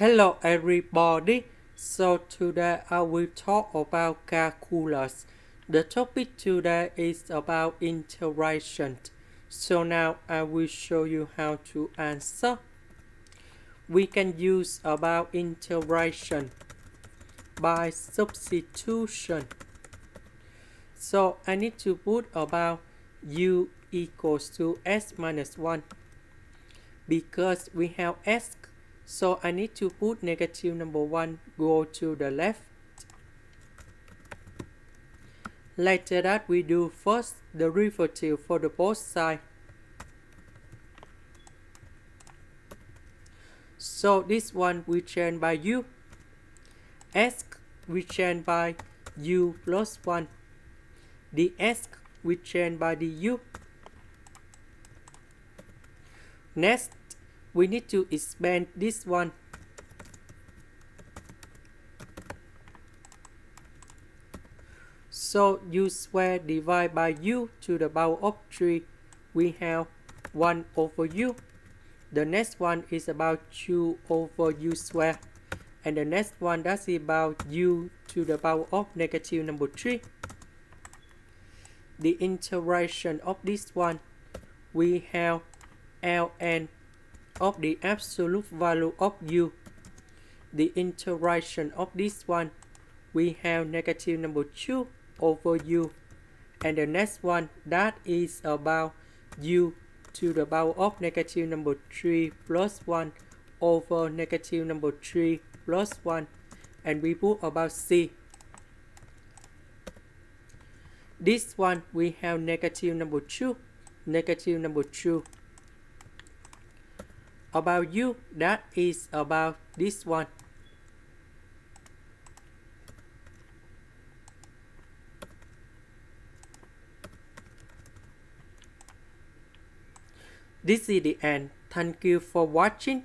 Hello everybody. So today I will talk about calculus. The topic today is about integration. So now I will show you how to answer. We can use about integration by substitution. So I need to put about u equals to s minus 1 because we have s. So I need to put negative number 1 go to the left. Later that we do first the derivative for the both sides. So this one we change by u. S we change by u plus 1. The s we change by the u. Next, we need to expand this one. So u square divided by u to the power of 3. We have 1 over u. The next one is about 2 over u square. And the next one that's about u to the power of negative number 3. The integration of this one, we have ln of the absolute value of u. The integration of this one, we have negative number 2 over u. And the next one, that is about u to the power of negative number 3 plus 1 over negative number 3 plus 1. And we put about c. This one, we have negative number 2, negative number 2. About u, that is about this one. This is the end. Thank you for watching.